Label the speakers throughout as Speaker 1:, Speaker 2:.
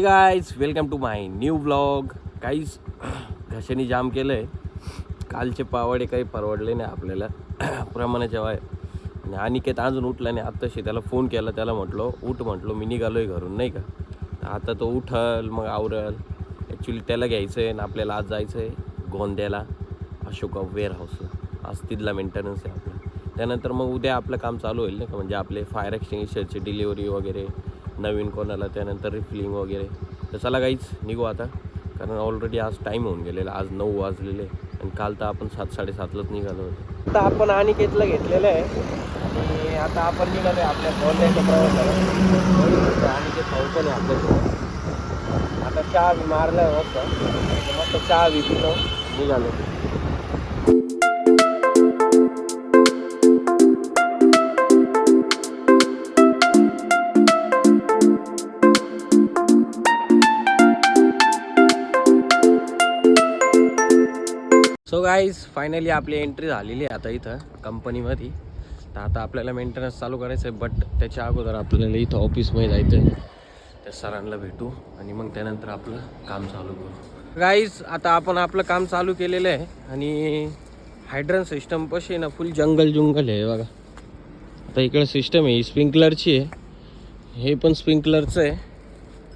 Speaker 1: Guys welcome to my new blog. काहीच घशाने जाम केलं आहे. कालचे पावडे काही परवडले नाही आपल्याला प्रमाणाच्या वाय. आणि अनिकेत अजून उठला नाही. आत्ताशी त्याला फोन केला, त्याला म्हटलो उठ, म्हटलो मी निघालो आहे घरून नाही का. आता तो उठल मग आवरल. ॲक्च्युली त्याला घ्यायचं आहे आणि आपल्याला आज जायचं आहे गोंद्याला अशोका वेअरहाऊसला. आज तिथला मेंटेनन्स आहे आपला. त्यानंतर मग उद्या आपलं काम चालू होईल नाही का, म्हणजे आपले फायर एक्सटिंग्विशरची डिलिव्हरी वगैरे नवीन कोणाला, त्यानंतर रिफिलिंग वगैरे. तर चला काहीच निघू आता, कारण ऑलरेडी आज टाईम होऊन गेलेला. आज 9 वाजलेले आणि काल तर आपण 7-7:30लाच निघालो होतो. आता आपण अनिकेतला घेतलेलं आहे आणि आता आपण निघालो आहे आपल्या गोंद्याच्या प्रवासाला. अनिकेत भाऊ पण आहे आपल्यासोबत. आता चहा बी मारला मस्त चहा बी पिलो निघालो. सो गाईज फायनली आपली एंट्री झालेली आहे आता इथं कंपनीमध्ये. तर आता आपल्याला मेंटेनन्स चालू करायचं आहे, बट त्याच्या अगोदर आपल्याला इथं ऑफिसमध्ये जायचं आहे. त्या सरांना भेटू आणि मग त्यानंतर आपलं काम चालू करू. गाईज आता आपण आपलं काम चालू केलेलं आहे आणि हायड्रन सिस्टम पशी ना फुल जंगल आहे बघा. आता इकडे सिस्टम आहे स्प्रिंकलरची आहे, हे पण स्प्रिंकलरचं आहे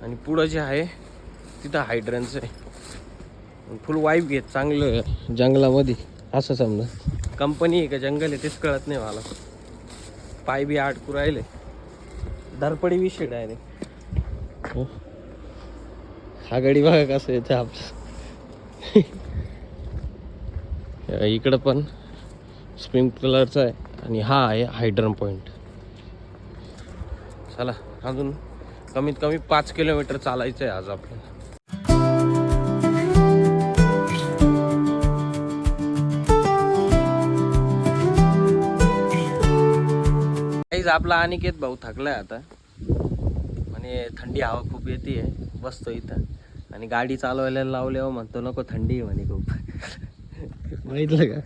Speaker 1: आणि पुढं जे आहे तिथं हायड्रनचं आहे. फुल वाईफ घेत चांगलं जंगलामध्ये असं समजा. कंपनी आहे का जंगल आहे तेच कळत नाही मला. पाय बी अडकू राहिले, धरपडी विषय डायरेक्ट. हो हा गडी बघा कसं येतं आपलं. इकडं पण स्प्रिंकलरचा आहे आणि हा आहे हायड्रन पॉईंट. चला अजून कमीत कमी 5 किलोमीटर चालायचं आहे आज आपल्याला. आपला अनिकेत भाऊ थकलाय आता, म्हणे थंडी हवा खूप येते, बसतो इथं आणि गाडी चालवायला लावल्यावर म्हणतो नको थंडी आहे म्हणे खूप. माहितलं का.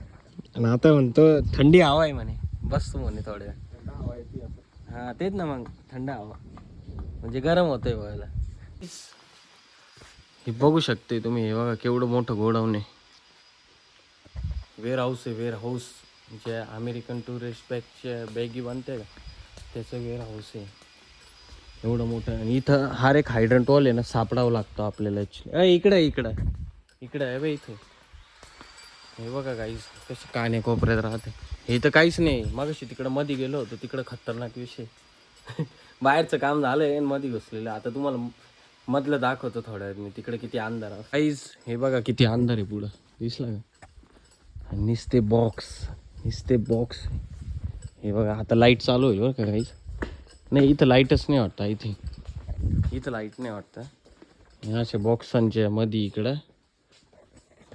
Speaker 1: आणि आता म्हणतो थंडी हवा आहे म्हणे, बसतो म्हणे थोड्या. हा तेच ना, मग थंड हवा म्हणजे गरम होतंय बघायला. हे बघू शकते तुम्ही, हे बघा केवढं मोठं गोडाऊन आहे. वेअर हाऊस आहे, वेअर हाऊस जे अमेरिकन टुरिस्ट बॅगच्या बॅगी बनते का त्याचं वेअर हाऊस आहे एवढं मोठं. आणि इथं हर एक हायड्रंट वॉल आहे ना सापडावं लागतो आपल्याला. इकडं आहे बा इथे. हे बघा काहीच कसे काने कोपऱ्यात राहते. हे तर काहीच नाही. मगाशी तिकडं मध्ये गेलो होतो, तिकडं खतरनाक विषय. बाहेरचं काम झालंय आणि मध्ये घुसलेलं. आता तुम्हाला मधलं दाखवतो थोड्या वेळ मी तिकडे किती अंधार आहे. काहीच हे बघा किती अंधार आहे पुढं, दिसला का. नुसते बॉक्स. हे बघा आता लाईट चालू होईल बरं का काहीच. नाही इथं लाईटच नाही वाटतं. इथं लाईट नाही वाटतं. अशा बॉक्सांच्या मध्ये इकडं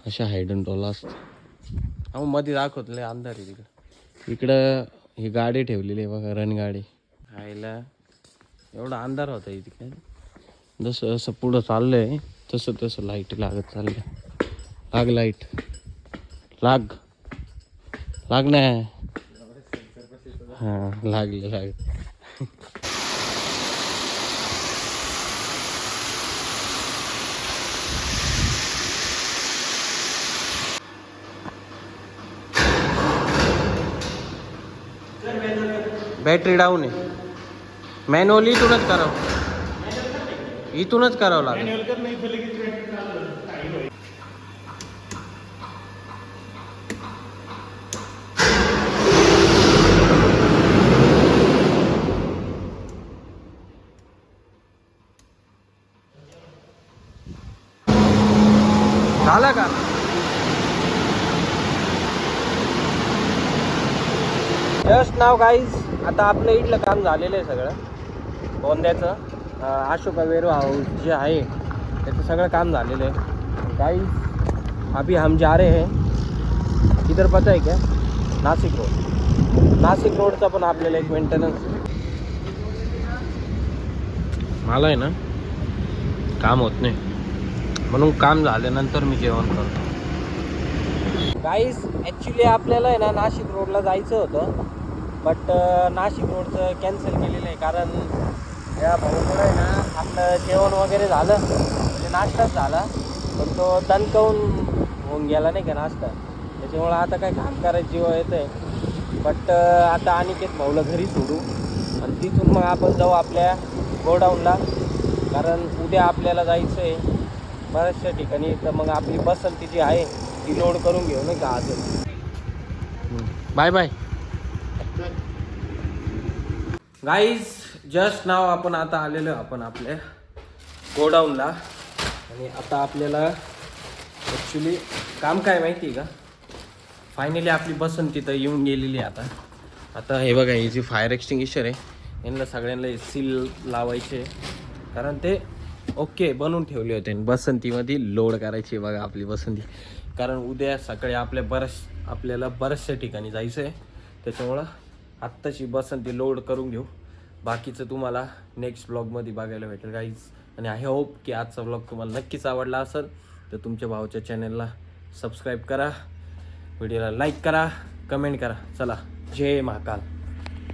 Speaker 1: अशा हायडन टॉल असतं. अहो मध्ये दाखवतले अंधार आहे इकडं ही गाडी ठेवलेली आहे बघा, रणगाडी. खायला एवढा अंधार होता इथे. जसं असं पुढं चाललंय तसं लाईट लागत चाललंय. लाग लाईट लाग ना. हां लागले. बॅटरी डाऊन आहे. मॅन्युअल इथूनच करावं लागेल. झालं का. जस्ट नाव गाईज आता आपलं इथलं काम झालेलं आहे सगळं गोंद्याचं. अशोका वेअरहाऊस जे आहे त्याचं सगळं काम झालेलं आहे गाईज. अभी हम जा रहे हैं इधर, पता है क्या, नाशिक रोडचा पण आपल्याला एक मेंटेनन्स. मला आहे ना काम होत नाही म्हणून काम झाल्यानंतर मी जेवण करतो. गाईस ॲक्च्युली आपल्याला आहे ना नाशिक रोडला जायचं होतं, बट नाशिक रोडचं कॅन्सल केलेलं आहे. कारण या भाऊकडं आहे ना आपलं जेवण वगैरे झालं, म्हणजे नाश्ताच झाला, पण तो दणकावून होऊन गेला नाही का नाश्ता, त्याच्यामुळं आता काय काम करायची जीव येतं आहे. बट आता अनिकेत भाऊला घरी सोडू आणि तिथून मग आपण जाऊ आपल्या गोडाऊनला, कारण उद्या आपल्याला जायचं आहे बऱ्याचशा ठिकाणी. तर मग आपली पसंती जी आहे ती लोड करून घेऊ नाही का आज. Bye bye guys. Just now आपण आता आलेलो आपण आपल्या गोडाऊनला, आणि आता आपल्याला ॲक्च्युली काम काय माहिती आहे का, फायनली आपली पसंती तर येऊन गेलेली आहे. आता हे बघा, ही जी फायर एक्सटिंग्विशर आहे यांना सगळ्यांना सील लावायचे, कारण ते ओके बनवून ठेवले होते. बसंतीमध्ये लोड करायची बघा आपली बसंती, कारण उद्या सकाळी आपल्याला बऱ्याचशा ठिकाणी जायचं आहे, त्याच्यामुळं आत्ताची बसंती लोड करून घेऊ. बाकीचं तुम्हाला नेक्स्ट ब्लॉगमध्ये बघायला भेटेल गाईज. आणि आय होप की आजचा ब्लॉग तुम्हाला नक्कीच आवडला असेल, तर तुमच्या भावाच्या चॅनलला सबस्क्राईब करा, व्हिडिओला लाईक करा, कमेंट करा. चला, जय महाकाल.